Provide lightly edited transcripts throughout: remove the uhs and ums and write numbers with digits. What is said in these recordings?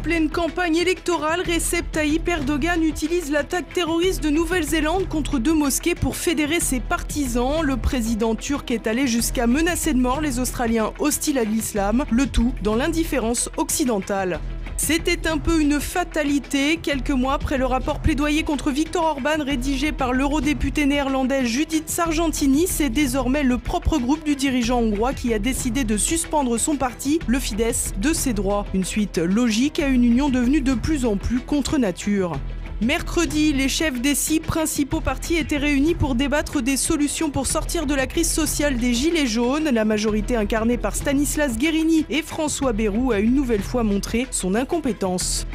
pleine campagne électorale, Recep Tayyip Erdogan utilise l'attaque terroriste de Nouvelle-Zélande contre 2 mosquées pour fédérer ses partisans. Le président turc est allé jusqu'à menacer de mort les Australiens hostiles à l'islam, le tout dans l'indifférence occidentale. C'était un peu une fatalité. Quelques mois après le rapport plaidoyer contre Viktor Orban rédigé par l'eurodéputée néerlandaise Judith Sargentini, c'est désormais le propre groupe du dirigeant hongrois qui a décidé de suspendre son parti, le Fidesz, de ses droits. Une suite logique à une union devenue de plus en plus contre nature. Mercredi, les chefs des 6 principaux partis étaient réunis pour débattre des solutions pour sortir de la crise sociale des Gilets jaunes. La majorité incarnée par Stanislas Guerini et François Bayrou a une nouvelle fois montré son incompétence.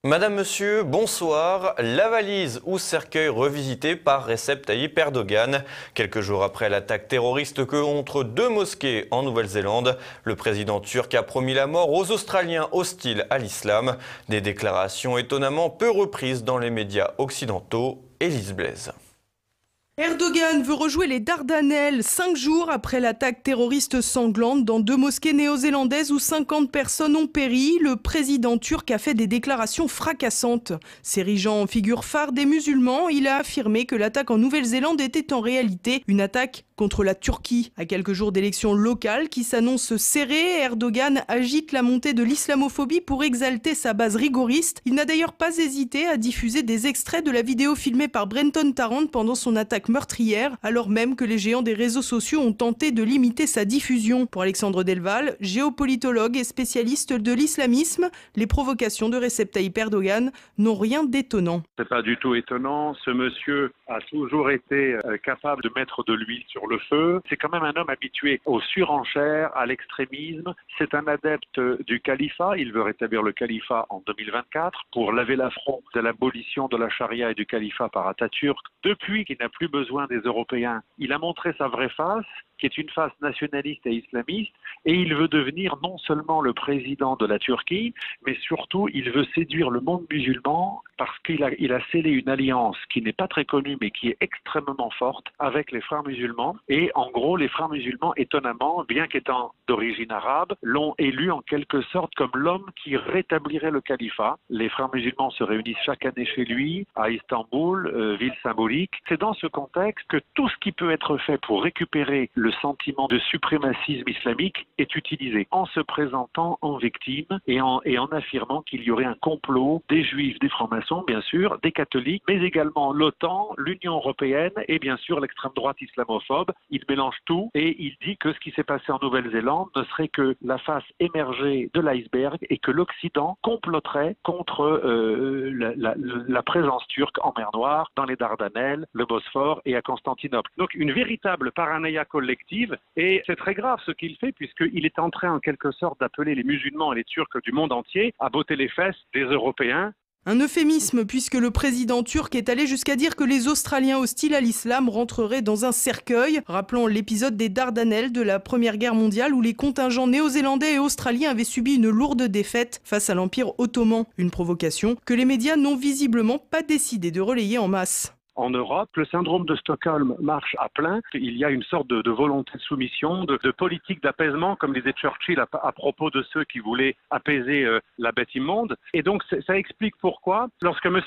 Madame, Monsieur, bonsoir. La valise ou cercueil revisité par Recep Tayyip Erdogan. Quelques jours après l'attaque terroriste contre 2 mosquées en Nouvelle-Zélande, le président turc a promis la mort aux Australiens hostiles à l'islam. Des déclarations étonnamment peu reprises dans les médias occidentaux. Élise Blaise. Erdogan veut rejouer les Dardanelles 5 jours après l'attaque terroriste sanglante dans 2 mosquées néo-zélandaises où 50 personnes ont péri. Le président turc a fait des déclarations fracassantes. S'érigeant en figure phare des musulmans, il a affirmé que l'attaque en Nouvelle-Zélande était en réalité une attaque contre la Turquie. À quelques jours d'élections locales qui s'annoncent serrées, Erdogan agite la montée de l'islamophobie pour exalter sa base rigoriste. Il n'a d'ailleurs pas hésité à diffuser des extraits de la vidéo filmée par Brenton Tarrant pendant son attaque meurtrière, alors même que les géants des réseaux sociaux ont tenté de limiter sa diffusion. Pour Alexandre Delval, géopolitologue et spécialiste de l'islamisme, les provocations de Recep Tayyip Erdogan n'ont rien d'étonnant. C'est pas du tout étonnant. Ce monsieur a toujours été capable de mettre de l'huile sur le feu. C'est quand même un homme habitué aux surenchères, à l'extrémisme. C'est un adepte du califat. Il veut rétablir le califat en 2024 pour laver l'affront de l'abolition de la charia et du califat par Atatürk. Depuis qu'il n'a plus besoin des Européens, il a montré sa vraie face, qui est une face nationaliste et islamiste, et il veut devenir non seulement le président de la Turquie, mais surtout il veut séduire le monde musulman parce qu'il a scellé une alliance qui n'est pas très connue mais qui est extrêmement forte avec les frères musulmans. Et en gros, les frères musulmans, étonnamment, bien qu'étant d'origine arabe, l'ont élu en quelque sorte comme l'homme qui rétablirait le califat. Les frères musulmans se réunissent chaque année chez lui, à Istanbul, ville symbolique. C'est dans ce contexte que tout ce qui peut être fait pour récupérer le sentiment de suprémacisme islamique est utilisé en se présentant en victime et en affirmant qu'il y aurait un complot des juifs, des francs-maçons, bien sûr, des catholiques, mais également l'OTAN, l'Union européenne et bien sûr l'extrême droite islamophobe. Il mélange tout et il dit que ce qui s'est passé en Nouvelle-Zélande ne serait que la face émergée de l'iceberg et que l'Occident comploterait contre la présence turque en mer Noire, dans les Dardanelles, le Bosphore et à Constantinople. Donc une véritable paranoïa collective. Et c'est très grave ce qu'il fait puisqu'il est en train en quelque sorte d'appeler les musulmans et les Turcs du monde entier à botter les fesses des Européens. Un euphémisme puisque le président turc est allé jusqu'à dire que les Australiens hostiles à l'islam rentreraient dans un cercueil. Rappelons l'épisode des Dardanelles de la Première Guerre mondiale où les contingents néo-zélandais et australiens avaient subi une lourde défaite face à l'Empire ottoman. Une provocation que les médias n'ont visiblement pas décidé de relayer en masse. En Europe, le syndrome de Stockholm marche à plein. Il y a une sorte de volonté de soumission, de politique d'apaisement, comme disait Churchill à propos de ceux qui voulaient apaiser la bête immonde. Et donc, ça explique pourquoi, lorsque M.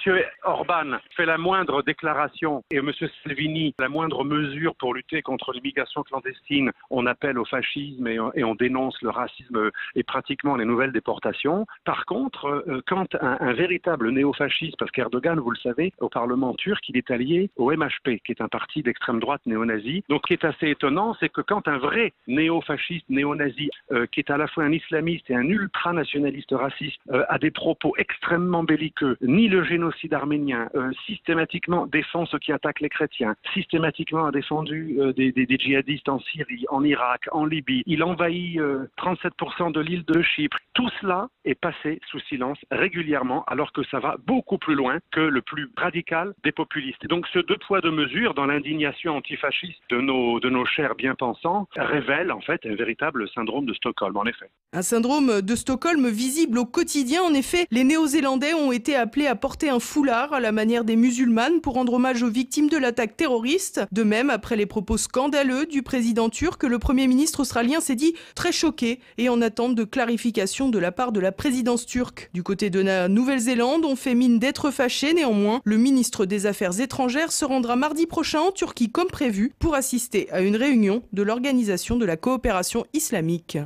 Orban fait la moindre déclaration et M. Salvini la moindre mesure pour lutter contre l'immigration clandestine, on appelle au fascisme et on dénonce le racisme et pratiquement les nouvelles déportations. Par contre, quand un véritable néofasciste, parce qu'Erdogan, vous le savez, au Parlement turc, il est allié au MHP, qui est un parti d'extrême droite néo-nazi. Donc, ce qui est assez étonnant, c'est que quand un vrai néo-fasciste, néo-nazi, qui est à la fois un islamiste et un ultranationaliste raciste, a des propos extrêmement belliqueux, nie le génocide arménien, systématiquement défend ceux qui attaquent les chrétiens, systématiquement a défendu des djihadistes en Syrie, en Irak, en Libye, il envahit 37% de l'île de Chypre. Tout cela est passé sous silence régulièrement, alors que ça va beaucoup plus loin que le plus radical des populistes. Donc ce deux poids deux mesures dans l'indignation antifasciste de nos chers bien-pensants révèle en fait un véritable syndrome de Stockholm, en effet. Un syndrome de Stockholm visible au quotidien. En effet, les Néo-Zélandais ont été appelés à porter un foulard à la manière des musulmanes pour rendre hommage aux victimes de l'attaque terroriste. De même, après les propos scandaleux du président turc, le Premier ministre australien s'est dit très choqué et en attente de clarification de la part de la présidence turque. Du côté de la Nouvelle-Zélande, on fait mine d'être fâché. Néanmoins, le ministre des Affaires étrangères se rendra mardi prochain en Turquie comme prévu pour assister à une réunion de l'Organisation de la coopération islamique.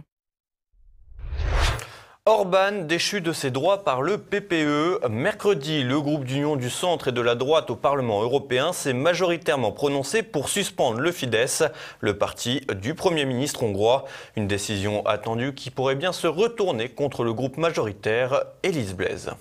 Orban déchu de ses droits par le PPE. Mercredi, le groupe d'union du centre et de la droite au Parlement européen s'est majoritairement prononcé pour suspendre le Fidesz, le parti du Premier ministre hongrois. Une décision attendue qui pourrait bien se retourner contre le groupe majoritaire. Élise Blaise.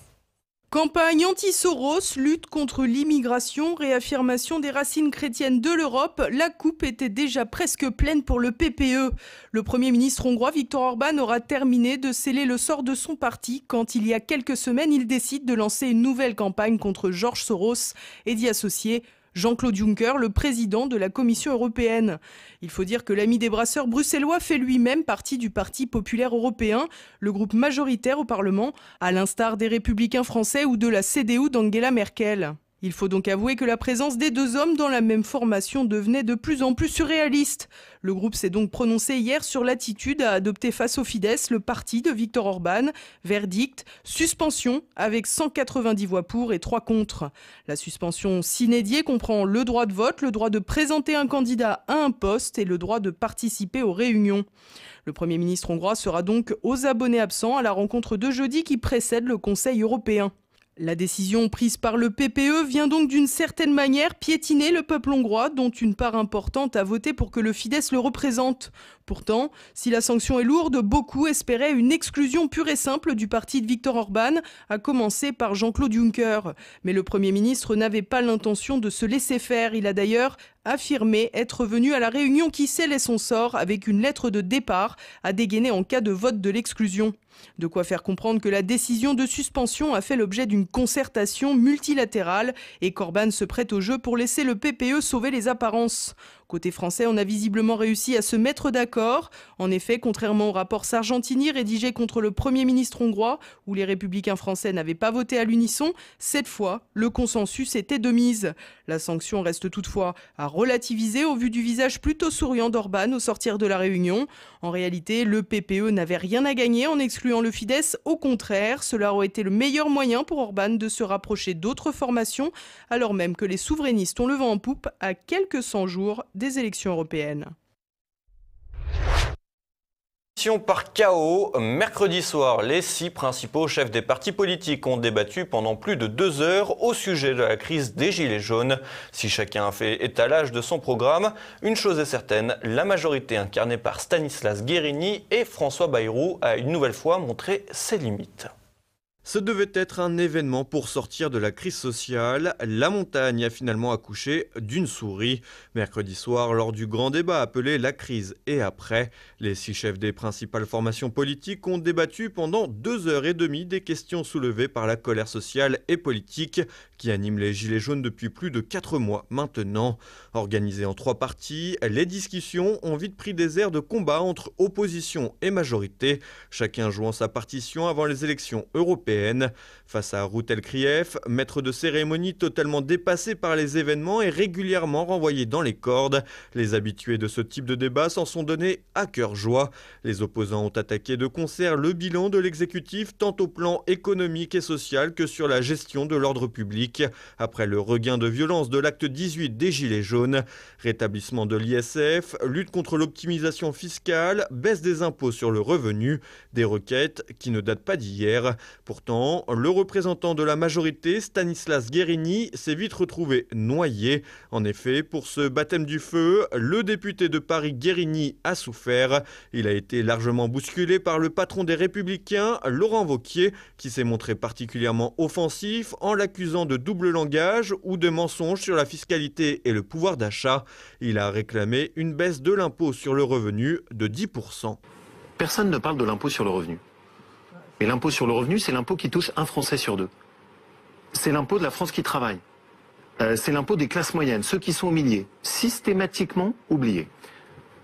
Campagne anti-Soros, lutte contre l'immigration, réaffirmation des racines chrétiennes de l'Europe, la coupe était déjà presque pleine pour le PPE. Le Premier ministre hongrois Viktor Orban aura terminé de sceller le sort de son parti quand il y a quelques semaines il décide de lancer une nouvelle campagne contre George Soros et d'y associer Jean-Claude Juncker, le président de la Commission européenne. Il faut dire que l'ami des brasseurs bruxellois fait lui-même partie du Parti populaire européen, le groupe majoritaire au Parlement, à l'instar des Républicains français ou de la CDU d'Angela Merkel. Il faut donc avouer que la présence des deux hommes dans la même formation devenait de plus en plus surréaliste. Le groupe s'est donc prononcé hier sur l'attitude à adopter face au Fidesz, le parti de Viktor Orban. Verdict, suspension avec 190 voix pour et 3 contre. La suspension sine die comprend le droit de vote, le droit de présenter un candidat à un poste et le droit de participer aux réunions. Le Premier ministre hongrois sera donc aux abonnés absents à la rencontre de jeudi qui précède le Conseil européen. La décision prise par le PPE vient donc d'une certaine manière piétiner le peuple hongrois, dont une part importante a voté pour que le Fidesz le représente. Pourtant, si la sanction est lourde, beaucoup espéraient une exclusion pure et simple du parti de Viktor Orban, à commencer par Jean-Claude Juncker. Mais le Premier ministre n'avait pas l'intention de se laisser faire. Il a d'ailleurs affirmé être venu à la réunion qui scellait son sort avec une lettre de départ à dégainer en cas de vote de l'exclusion. De quoi faire comprendre que la décision de suspension a fait l'objet d'une concertation multilatérale et qu'Orban se prête au jeu pour laisser le PPE sauver les apparences. Côté français, on a visiblement réussi à se mettre d'accord. En effet, contrairement au rapport Sargentini rédigé contre le Premier ministre hongrois, où les républicains français n'avaient pas voté à l'unisson, cette fois, le consensus était de mise. La sanction reste toutefois à relativiser au vu du visage plutôt souriant d'Orban au sortir de la réunion. En réalité, le PPE n'avait rien à gagner en excluant le Fidesz. Au contraire, cela aurait été le meilleur moyen pour Orban de se rapprocher d'autres formations, alors même que les souverainistes ont le vent en poupe à quelques 100 jours des élections européennes. Par chaos, mercredi soir, les 6 principaux chefs des partis politiques ont débattu pendant plus de 2 heures au sujet de la crise des Gilets jaunes. Si chacun a fait étalage de son programme, une chose est certaine, la majorité incarnée par Stanislas Guerini et François Bayrou a une nouvelle fois montré ses limites. Ce devait être un événement pour sortir de la crise sociale. La montagne a finalement accouché d'une souris. Mercredi soir, lors du grand débat appelé La crise et après, les 6 chefs des principales formations politiques ont débattu pendant 2h30 des questions soulevées par la colère sociale et politique qui anime les Gilets jaunes depuis plus de 4 mois maintenant. Organisées en 3 parties, les discussions ont vite pris des airs de combat entre opposition et majorité, chacun jouant sa partition avant les élections européennes. Face à Routel Krief, maître de cérémonie totalement dépassé par les événements et régulièrement renvoyé dans les cordes, les habitués de ce type de débat s'en sont donnés à cœur joie. Les opposants ont attaqué de concert le bilan de l'exécutif tant au plan économique et social que sur la gestion de l'ordre public. Après le regain de violence de l'acte 18 des Gilets jaunes, rétablissement de l'ISF, lutte contre l'optimisation fiscale, baisse des impôts sur le revenu, des requêtes qui ne datent pas d'hier. Pourtant, le représentant de la majorité, Stanislas Guerini, s'est vite retrouvé noyé. En effet, pour ce baptême du feu, le député de Paris Guerini a souffert. Il a été largement bousculé par le patron des Républicains, Laurent Wauquiez, qui s'est montré particulièrement offensif en l'accusant de double langage ou de mensonges sur la fiscalité et le pouvoir d'achat. Il a réclamé une baisse de l'impôt sur le revenu de 10%. Personne ne parle de l'impôt sur le revenu. Mais l'impôt sur le revenu, c'est l'impôt qui touche un Français sur 2. C'est l'impôt de la France qui travaille. c'est l'impôt des classes moyennes, ceux qui sont au milieu, systématiquement oubliés.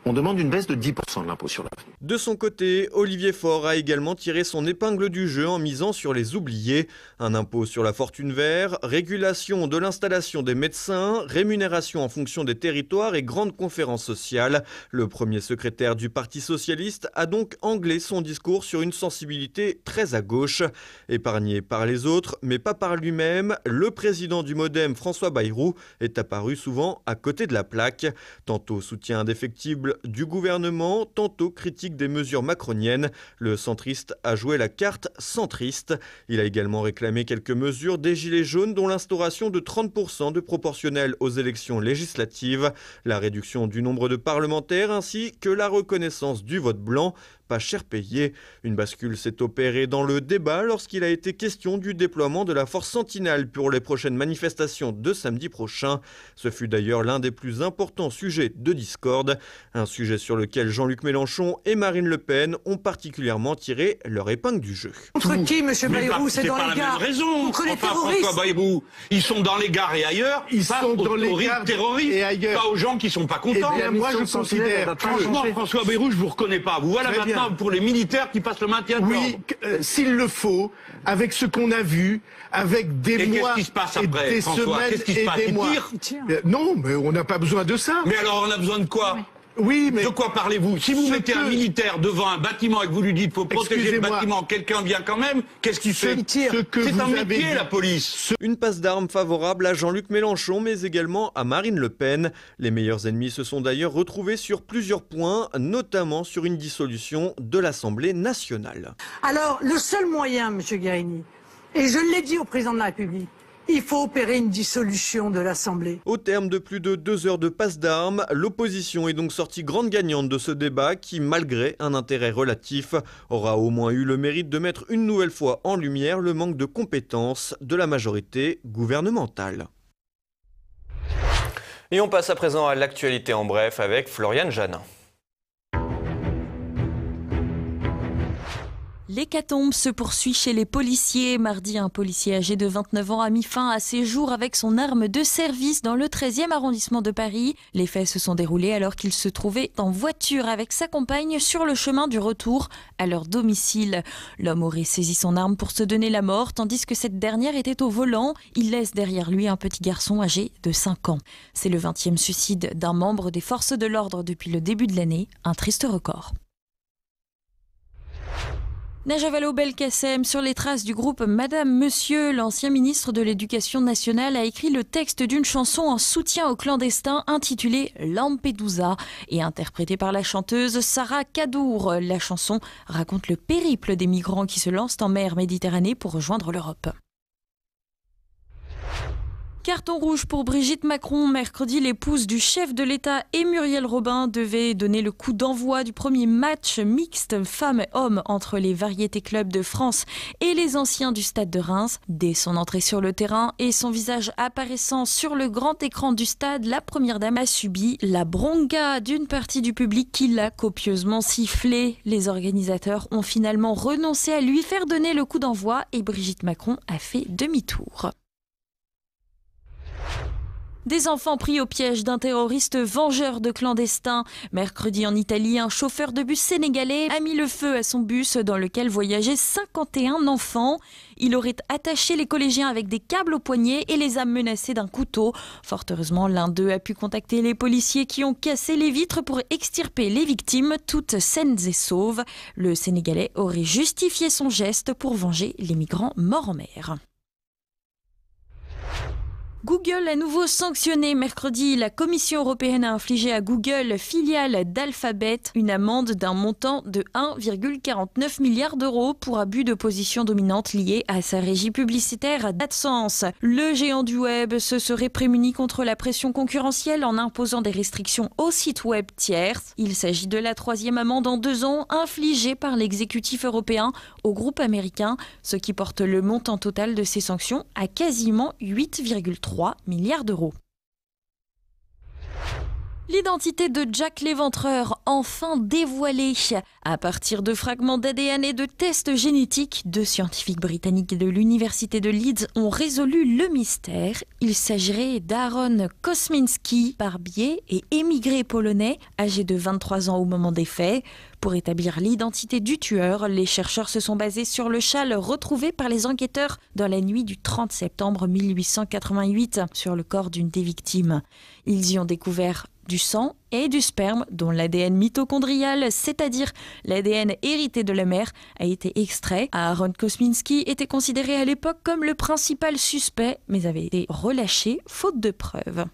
On demande une baisse de 10% de l'impôt sur le revenu. De son côté, Olivier Faure a également tiré son épingle du jeu en misant sur les oubliés. Un impôt sur la fortune verte, régulation de l'installation des médecins, rémunération en fonction des territoires et grande conférence sociale. Le premier secrétaire du Parti socialiste a donc anglé son discours sur une sensibilité très à gauche. Épargné par les autres, mais pas par lui-même, le président du Modem, François Bayrou, est apparu souvent à côté de la plaque. Tantôt soutien indéfectible du gouvernement, tantôt critique des mesures macroniennes. Le centriste a joué la carte centriste. Il a également réclamé quelques mesures des Gilets jaunes, dont l'instauration de 30% de proportionnel aux élections législatives, la réduction du nombre de parlementaires ainsi que la reconnaissance du vote blanc. Pas cher payé. Une bascule s'est opérée dans le débat lorsqu'il a été question du déploiement de la force Sentinelle pour les prochaines manifestations de samedi prochain. Ce fut d'ailleurs l'un des plus importants sujets de discorde, un sujet sur lequel Jean-Luc Mélenchon et Marine Le Pen ont particulièrement tiré leur épingle du jeu. Contre qui, M. Bayrou? C'est dans les gares. Contre les terroristes. François Bayrou, ils sont dans les gares et ailleurs. Ils sont dans les gares terroristes et ailleurs. Pas aux gens qui sont pas contents. Eh bien, moi, je considère. Franchement, François Bayrou, je vous reconnais pas. Vous voilà maintenant pour les militaires qui passent le maintien de l'ordre. Oui, s'il le faut, avec ce qu'on a vu, avec des mois qu'est-ce qui se passe après, des François? semaines Qu'est-ce qui se passe? et des mois. Non, mais on n'a pas besoin de ça. Mais alors, on a besoin de quoi? Oui, mais de quoi parlez-vous? Si vous mettez un militaire devant un bâtiment et que vous lui dites faut protéger le bâtiment, quelqu'un vient quand même, qu'est-ce qu'il fait? C'est un métier, la police. Une passe d'armes favorable à Jean-Luc Mélenchon, mais également à Marine Le Pen. Les meilleurs ennemis se sont d'ailleurs retrouvés sur plusieurs points, notamment sur une dissolution de l'Assemblée nationale. Alors, le seul moyen, M. Guérini, et je l'ai dit au président de la République, il faut opérer une dissolution de l'Assemblée. Au terme de plus de 2 heures de passe d'armes, l'opposition est donc sortie grande gagnante de ce débat qui, malgré un intérêt relatif, aura au moins eu le mérite de mettre une nouvelle fois en lumière le manque de compétences de la majorité gouvernementale. Et on passe à présent à l'actualité en bref avec Floriane Jeannin. L'hécatombe se poursuit chez les policiers. Mardi, un policier âgé de 29 ans a mis fin à ses jours avec son arme de service dans le 13e arrondissement de Paris. Les faits se sont déroulés alors qu'il se trouvait en voiture avec sa compagne sur le chemin du retour à leur domicile. L'homme aurait saisi son arme pour se donner la mort tandis que cette dernière était au volant. Il laisse derrière lui un petit garçon âgé de 5 ans. C'est le 20e suicide d'un membre des forces de l'ordre depuis le début de l'année. Un triste record. Najat Vallaud-Belkacem, sur les traces du groupe Madame Monsieur, l'ancien ministre de l'Éducation nationale a écrit le texte d'une chanson en soutien aux clandestins intitulée Lampedusa et interprétée par la chanteuse Sarah Kadour. La chanson raconte le périple des migrants qui se lancent en mer Méditerranée pour rejoindre l'Europe. Carton rouge pour Brigitte Macron. Mercredi, l'épouse du chef de l'État et Muriel Robin devait donner le coup d'envoi du premier match mixte femmes-hommes entre les variétés clubs de France et les anciens du stade de Reims. Dès son entrée sur le terrain et son visage apparaissant sur le grand écran du stade, la première dame a subi la bronca d'une partie du public qui l'a copieusement sifflé. Les organisateurs ont finalement renoncé à lui faire donner le coup d'envoi et Brigitte Macron a fait demi-tour. Des enfants pris au piège d'un terroriste vengeur de clandestins. Mercredi en Italie, un chauffeur de bus sénégalais a mis le feu à son bus dans lequel voyageaient 51 enfants. Il aurait attaché les collégiens avec des câbles au poignet et les a menacés d'un couteau. Fort heureusement, l'un d'eux a pu contacter les policiers qui ont cassé les vitres pour extirper les victimes, toutes saines et sauves. Le Sénégalais aurait justifié son geste pour venger les migrants morts en mer. Google à nouveau sanctionné. Mercredi, la Commission européenne a infligé à Google, filiale d'Alphabet, une amende d'un montant de 1,49 milliard d'euros pour abus de position dominante liée à sa régie publicitaire d'AdSense. Le géant du web se serait prémuni contre la pression concurrentielle en imposant des restrictions aux sites web tiers. Il s'agit de la 3e amende en 2 ans infligée par l'exécutif européen au groupe américain, ce qui porte le montant total de ces sanctions à quasiment 8,3 milliards d'euros. L'identité de Jack l'Éventreur, enfin dévoilée. À partir de fragments d'ADN et de tests génétiques, 2 scientifiques britanniques de l'université de Leeds ont résolu le mystère. Il s'agirait d'Aaron Kosminski, barbier et émigré polonais, âgé de 23 ans au moment des faits. Pour établir l'identité du tueur, les chercheurs se sont basés sur le châle retrouvé par les enquêteurs dans la nuit du 30 septembre 1888 sur le corps d'une des victimes. Ils y ont découvert du sang et du sperme dont l'ADN mitochondrial, c'est-à-dire l'ADN hérité de la mère, a été extrait. Aaron Kosminski était considéré à l'époque comme le principal suspect, mais avait été relâché faute de preuves.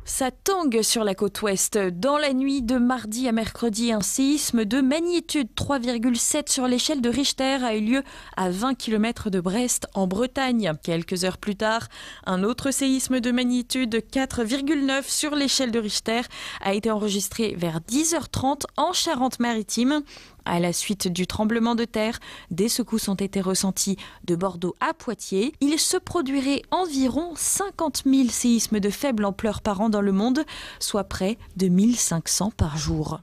Ça tangue sur la côte ouest. Dans la nuit de mardi à mercredi, un séisme de magnitude 3,7 sur l'échelle de Richter a eu lieu à 20 km de Brest, en Bretagne. Quelques heures plus tard, un autre séisme de magnitude 4,9 sur l'échelle de Richter a été enregistré vers 10h30 en Charente-Maritime. À la suite du tremblement de terre, des secousses ont été ressenties de Bordeaux à Poitiers. Il se produirait environ 50 000 séismes de faible ampleur par an dans le monde, soit près de 1500 par jour.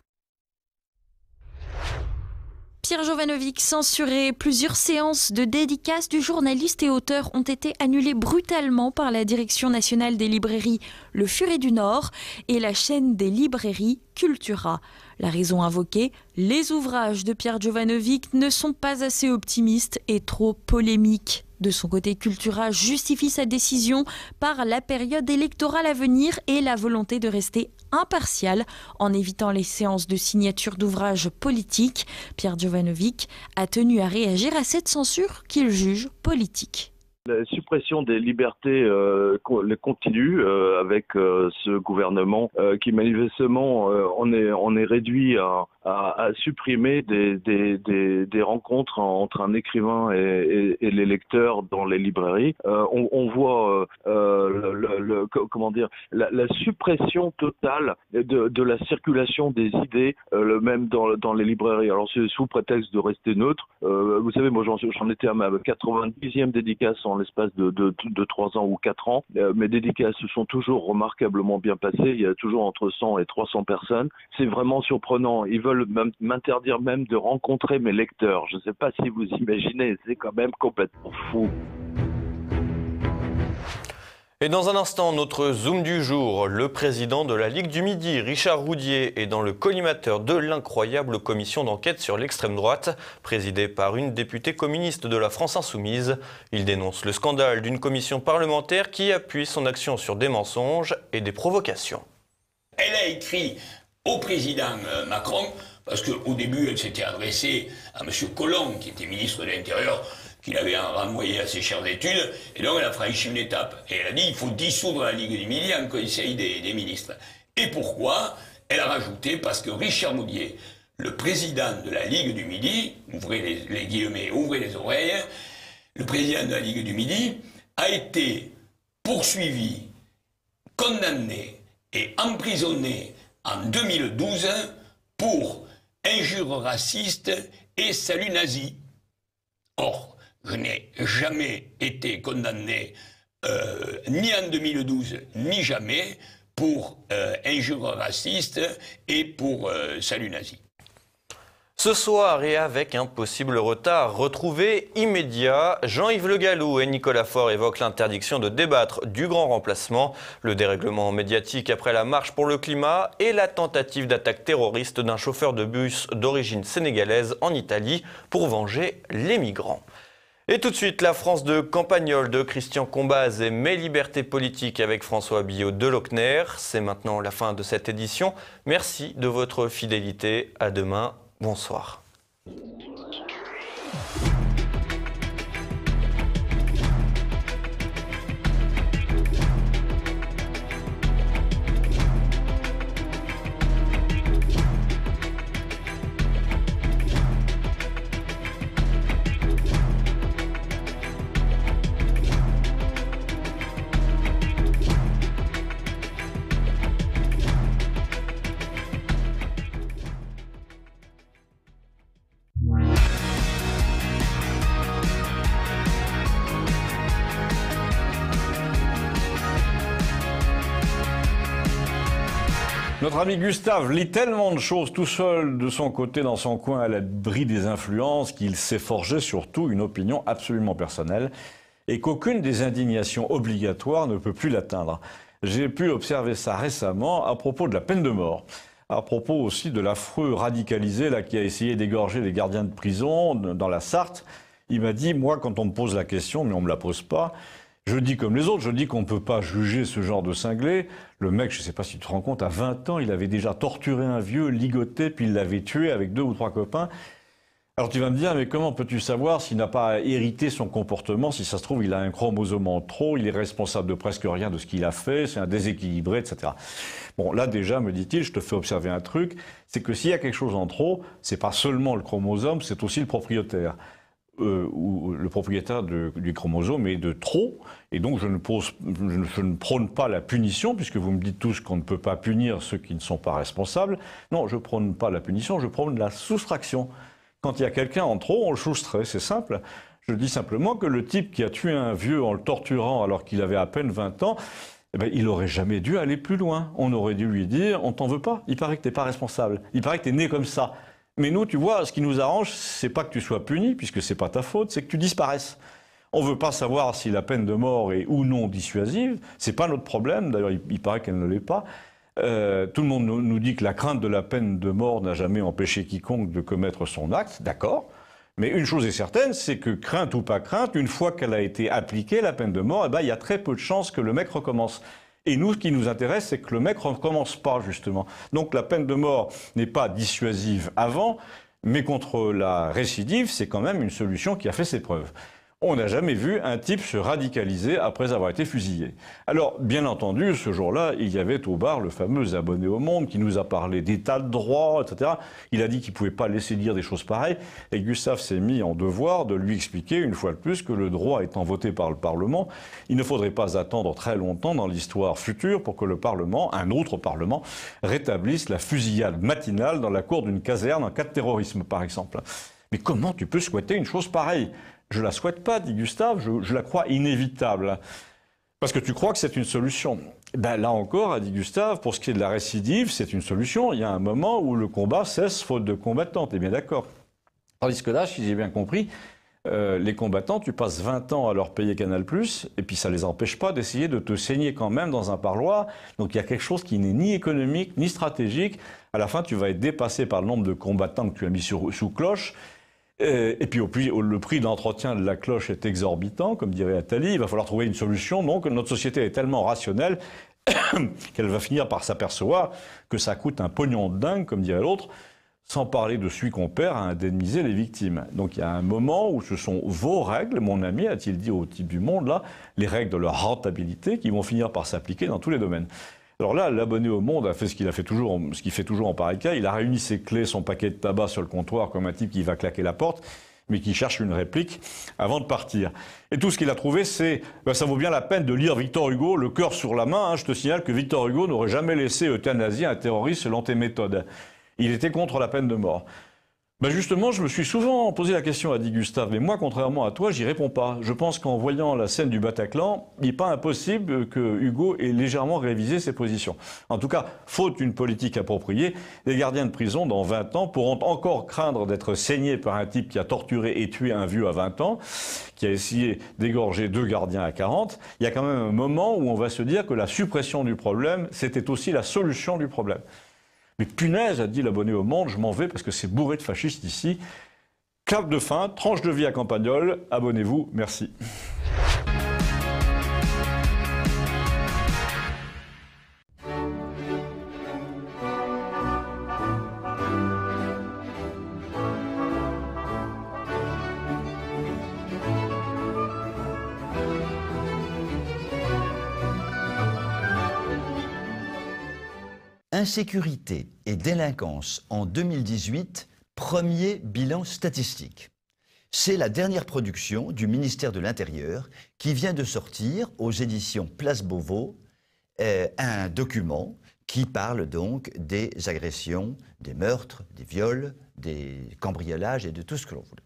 Pierre Jovanovic censuré. Plusieurs séances de dédicaces du journaliste et auteur ont été annulées brutalement par la Direction nationale des librairies Le Furet du Nord et la chaîne des librairies Cultura. La raison invoquée, les ouvrages de Pierre Jovanovic ne sont pas assez optimistes et trop polémiques. De son côté, Cultura justifie sa décision par la période électorale à venir et la volonté de rester impartial en évitant les séances de signature d'ouvrages politiques. Pierre Jovanovic a tenu à réagir à cette censure qu'il juge politique. La suppression des libertés continue avec ce gouvernement qui manifestement on est réduit à supprimer des rencontres entre un écrivain et les lecteurs dans les librairies. On voit comment dire la suppression totale de la circulation des idées, même dans les librairies. Alors c'est sous prétexte de rester neutre. Vous savez, moi j'en étais à ma 90e dédicace en l'espace de 3 ans ou 4 ans. Mes dédicaces se sont toujours remarquablement bien passées. Il y a toujours entre 100 et 300 personnes. C'est vraiment surprenant. Ils veulent m'interdire même de rencontrer mes lecteurs. Je ne sais pas si vous imaginez, c'est quand même complètement fou. Et dans un instant, notre Zoom du jour, le président de la Ligue du Midi, Richard Roudier, est dans le collimateur de l'incroyable commission d'enquête sur l'extrême droite, présidée par une députée communiste de la France Insoumise. Il dénonce le scandale d'une commission parlementaire qui appuie son action sur des mensonges et des provocations. Elle a écrit au président Macron, parce qu'au début, elle s'était adressée à M. Collomb, qui était ministre de l'Intérieur, qu'il avait renvoyé à ses chères études, et donc elle a franchi une étape. Et elle a dit il faut dissoudre la Ligue du Midi en Conseil des ministres. Et pourquoi? Elle a rajouté parce que Richard Roudier, le président de la Ligue du Midi, ouvrez les guillemets, ouvrez les oreilles, le président de la Ligue du Midi a été poursuivi, condamné et emprisonné en 2012 pour injures racistes et salut nazi. Or, je n'ai jamais été condamné, ni en 2012, ni jamais, pour injures racistes et pour salut nazi. Ce soir, et avec un possible retard retrouvé immédiat, Jean-Yves Le Gallou et Nicolas Faure évoquent l'interdiction de débattre du grand remplacement, le dérèglement médiatique après la marche pour le climat et la tentative d'attaque terroriste d'un chauffeur de bus d'origine sénégalaise en Italie pour venger les migrants. Et tout de suite, la France de Campagnol de Christian Combaz et Mes libertés politiques avec François Billot de Lochner. C'est maintenant la fin de cette édition. Merci de votre fidélité. À demain. Bonsoir. Notre ami Gustave lit tellement de choses tout seul de son côté dans son coin à l'abri des influences qu'il s'est forgé surtout une opinion absolument personnelle et qu'aucune des indignations obligatoires ne peut plus l'atteindre. J'ai pu observer ça récemment à propos de la peine de mort. À propos aussi de l'affreux radicalisé là, qui a essayé d'égorger les gardiens de prison dans la Sarthe. Il m'a dit, moi, quand on me pose la question, mais on ne me la pose pas, je dis comme les autres, je dis qu'on ne peut pas juger ce genre de cinglé. Le mec, je ne sais pas si tu te rends compte, à 20 ans, il avait déjà torturé un vieux, ligoté, puis il l'avait tué avec 2 ou 3 copains. Alors tu vas me dire, mais comment peux-tu savoir s'il n'a pas hérité son comportement? Si ça se trouve, il a un chromosome en trop, il est responsable de presque rien de ce qu'il a fait, c'est un déséquilibré, etc. Bon, là déjà, me dit-il, je te fais observer un truc, c'est que s'il y a quelque chose en trop, c'est pas seulement le chromosome, c'est aussi le propriétaire. Ou le propriétaire du chromosome est de trop, et donc je ne prône pas la punition, puisque vous me dites tous qu'on ne peut pas punir ceux qui ne sont pas responsables. Non, je ne prône pas la punition, je prône la soustraction. Quand il y a quelqu'un en trop, on le soustrait, c'est simple. Je dis simplement que le type qui a tué un vieux en le torturant alors qu'il avait à peine 20 ans, eh ben, il n'aurait jamais dû aller plus loin. On aurait dû lui dire, on t'en veut pas, il paraît que tu n'es pas responsable, il paraît que tu es né comme ça. Mais nous, tu vois, ce qui nous arrange, c'est pas que tu sois puni, puisque c'est pas ta faute, c'est que tu disparaisses. On veut pas savoir si la peine de mort est ou non dissuasive, c'est pas notre problème, d'ailleurs il paraît qu'elle ne l'est pas. Tout le monde nous dit que la crainte de la peine de mort n'a jamais empêché quiconque de commettre son acte, d'accord. Mais une chose est certaine, c'est que crainte ou pas crainte, une fois qu'elle a été appliquée, la peine de mort, eh ben, il y a très peu de chances que le mec recommence. Et nous, ce qui nous intéresse, c'est que le mec ne recommence pas, justement. Donc la peine de mort n'est pas dissuasive avant, mais contre la récidive, c'est quand même une solution qui a fait ses preuves. On n'a jamais vu un type se radicaliser après avoir été fusillé. Alors, bien entendu, ce jour-là, il y avait au bar le fameux abonné au Monde qui nous a parlé d'état de droit, etc. Il a dit qu'il ne pouvait pas laisser dire des choses pareilles. Et Gustave s'est mis en devoir de lui expliquer, une fois de plus, que le droit étant voté par le Parlement, il ne faudrait pas attendre très longtemps dans l'histoire future pour que le Parlement, un autre Parlement, rétablisse la fusillade matinale dans la cour d'une caserne en cas de terrorisme, par exemple. Mais comment tu peux souhaiter une chose pareille ? Je ne la souhaite pas, dit Gustave, je la crois inévitable. Parce que tu crois que c'est une solution. Ben, là encore, a dit Gustave, pour ce qui est de la récidive, c'est une solution. Il y a un moment où le combat cesse faute de combattants, t'es bien d'accord. Tandis que là, si j'ai bien compris, les combattants, tu passes 20 ans à leur payer Canal+, et puis ça ne les empêche pas d'essayer de te saigner quand même dans un parloir. Donc il y a quelque chose qui n'est ni économique, ni stratégique. À la fin, tu vas être dépassé par le nombre de combattants que tu as mis sous cloche. Et puis le prix d'entretien de la cloche est exorbitant, comme dirait Attali. Il va falloir trouver une solution. Donc notre société est tellement rationnelle qu'elle va finir par s'apercevoir que ça coûte un pognon de dingue, comme dirait l'autre, sans parler de celui qu'on perd à indemniser les victimes. Donc il y a un moment où ce sont vos règles, mon ami, a-t-il dit au type du Monde, là, les règles de leur rentabilité qui vont finir par s'appliquer dans tous les domaines. Alors là, l'abonné au Monde a fait ce qu'il fait toujours en pareil cas. Il a réuni ses clés, son paquet de tabac sur le comptoir comme un type qui va claquer la porte, mais qui cherche une réplique avant de partir. Et tout ce qu'il a trouvé, c'est ça vaut bien la peine de lire Victor Hugo, le cœur sur la main. Je te signale que Victor Hugo n'aurait jamais laissé euthanasier un terroriste selon tes méthodes. Il était contre la peine de mort. Justement, je me suis souvent posé la question, a dit Gustave, mais moi, contrairement à toi, j'y réponds pas. Je pense qu'en voyant la scène du Bataclan, il n'est pas impossible que Hugo ait légèrement révisé ses positions. En tout cas, faute d'une politique appropriée, les gardiens de prison, dans 20 ans, pourront encore craindre d'être saignés par un type qui a torturé et tué un vieux à 20 ans, qui a essayé d'égorger 2 gardiens à 40. Il y a quand même un moment où on va se dire que la suppression du problème, c'était aussi la solution du problème. Mais punaise, a dit l'abonné au Monde, je m'en vais parce que c'est bourré de fascistes ici. Clap de fin, tranche de vie à Campagnol, abonnez-vous, merci. Insécurité et délinquance en 2018, premier bilan statistique. C'est la dernière production du ministère de l'Intérieur qui vient de sortir aux éditions Place Beauvau un document qui parle donc des agressions, des meurtres, des viols, des cambriolages et de tout ce que l'on voulait.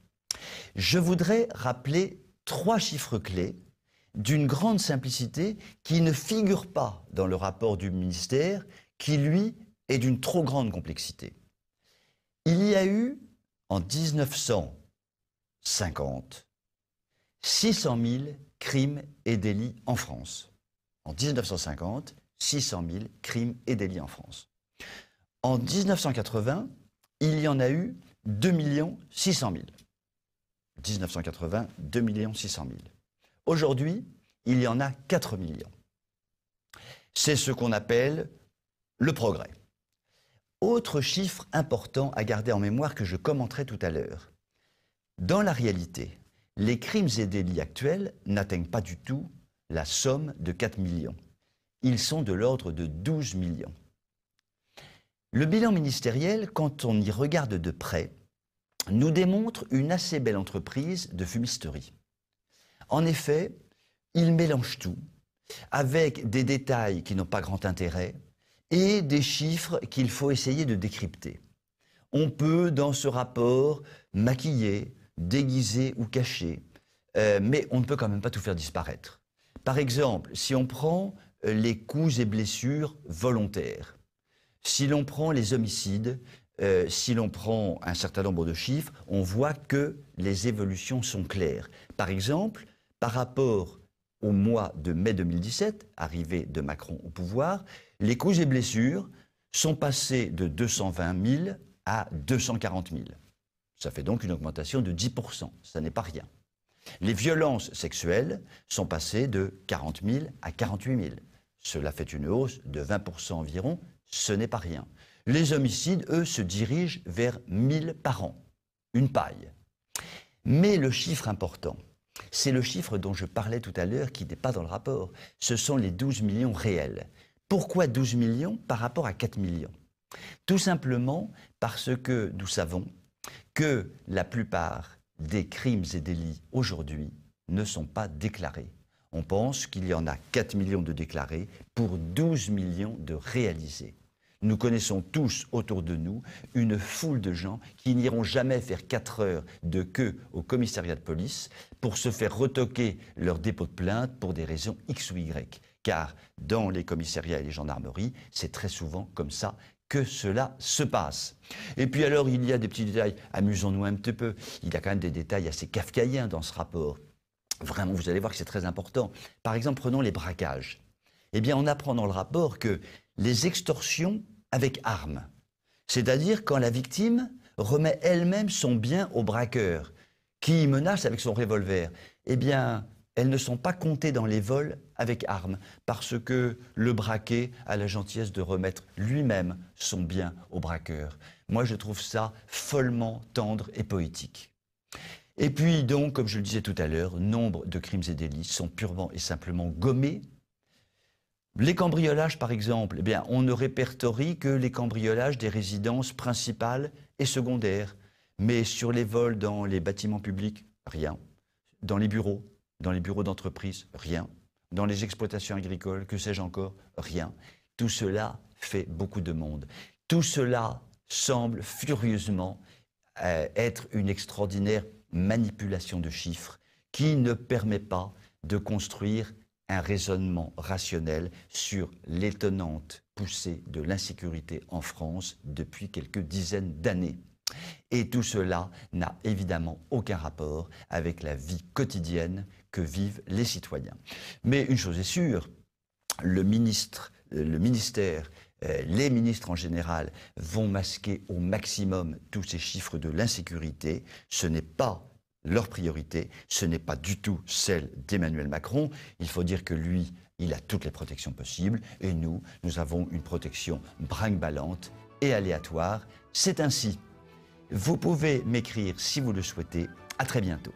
Je voudrais rappeler 3 chiffres clés d'une grande simplicité qui ne figurent pas dans le rapport du ministère, qui, lui, est d'une trop grande complexité. Il y a eu, en 1950, 600 000 crimes et délits en France. En 1950, 600 000 crimes et délits en France. En 1980, il y en a eu 2 600 000. 1980, 2 600 000. Aujourd'hui, il y en a 4 millions. C'est ce qu'on appelle le progrès. Autre chiffre important à garder en mémoire que je commenterai tout à l'heure. Dans la réalité, les crimes et délits actuels n'atteignent pas du tout la somme de 4 millions. Ils sont de l'ordre de 12 millions. Le bilan ministériel, quand on y regarde de près, nous démontre une assez belle entreprise de fumisterie. En effet, il mélange tout, avec des détails qui n'ont pas grand intérêt et des chiffres qu'il faut essayer de décrypter. On peut, dans ce rapport, maquiller, déguiser ou cacher, mais on ne peut quand même pas tout faire disparaître. Par exemple, si on prend les coups et blessures volontaires, si l'on prend les homicides, si l'on prend un certain nombre de chiffres, on voit que les évolutions sont claires. Par exemple, par rapport au mois de mai 2017, arrivée de Macron au pouvoir, les coups et blessures sont passés de 220 000 à 240 000. Ça fait donc une augmentation de 10%, ça n'est pas rien. Les violences sexuelles sont passées de 40 000 à 48 000. Cela fait une hausse de 20% environ, ce n'est pas rien. Les homicides, eux, se dirigent vers 1000 par an, une paille. Mais le chiffre important, c'est le chiffre dont je parlais tout à l'heure, qui n'est pas dans le rapport. Ce sont les 12 millions réels. Pourquoi 12 millions par rapport à 4 millions? Tout simplement parce que nous savons que la plupart des crimes et délits aujourd'hui ne sont pas déclarés. On pense qu'il y en a 4 millions de déclarés pour 12 millions de réalisés. Nous connaissons tous autour de nous une foule de gens qui n'iront jamais faire 4 heures de queue au commissariat de police pour se faire retoquer leur dépôt de plainte pour des raisons X ou Y. Car dans les commissariats et les gendarmeries, c'est très souvent comme ça que cela se passe. Et puis alors, il y a des petits détails, amusons-nous un petit peu, il y a quand même des détails assez kafkaïens dans ce rapport. Vraiment, vous allez voir que c'est très important. Par exemple, prenons les braquages. Eh bien, on apprend dans le rapport que les extorsions avec armes, c'est-à-dire quand la victime remet elle-même son bien au braqueur, qui menace avec son revolver, eh bien, elles ne sont pas comptées dans les vols avec armes, parce que le braqué a la gentillesse de remettre lui-même son bien au braqueur. Moi, je trouve ça follement tendre et poétique. Et puis donc, comme je le disais tout à l'heure, nombre de crimes et délits sont purement et simplement gommés. Les cambriolages, par exemple, eh bien, on ne répertorie que les cambriolages des résidences principales et secondaires. Mais sur les vols dans les bâtiments publics, rien. Dans les bureaux d'entreprise, rien. Dans les exploitations agricoles, que sais-je encore, rien. Tout cela fait beaucoup de monde. Tout cela semble furieusement être une extraordinaire manipulation de chiffres qui ne permet pas de construire un raisonnement rationnel sur l'étonnante poussée de l'insécurité en France depuis quelques dizaines d'années. Et tout cela n'a évidemment aucun rapport avec la vie quotidienne que vivent les citoyens. Mais une chose est sûre, le ministère, les ministres en général vont masquer au maximum tous ces chiffres de l'insécurité. Ce n'est pas leur priorité, ce n'est pas du tout celle d'Emmanuel Macron. Il faut dire que lui, il a toutes les protections possibles et nous avons une protection brinque-ballante et aléatoire. C'est ainsi. Vous pouvez m'écrire si vous le souhaitez. À très bientôt.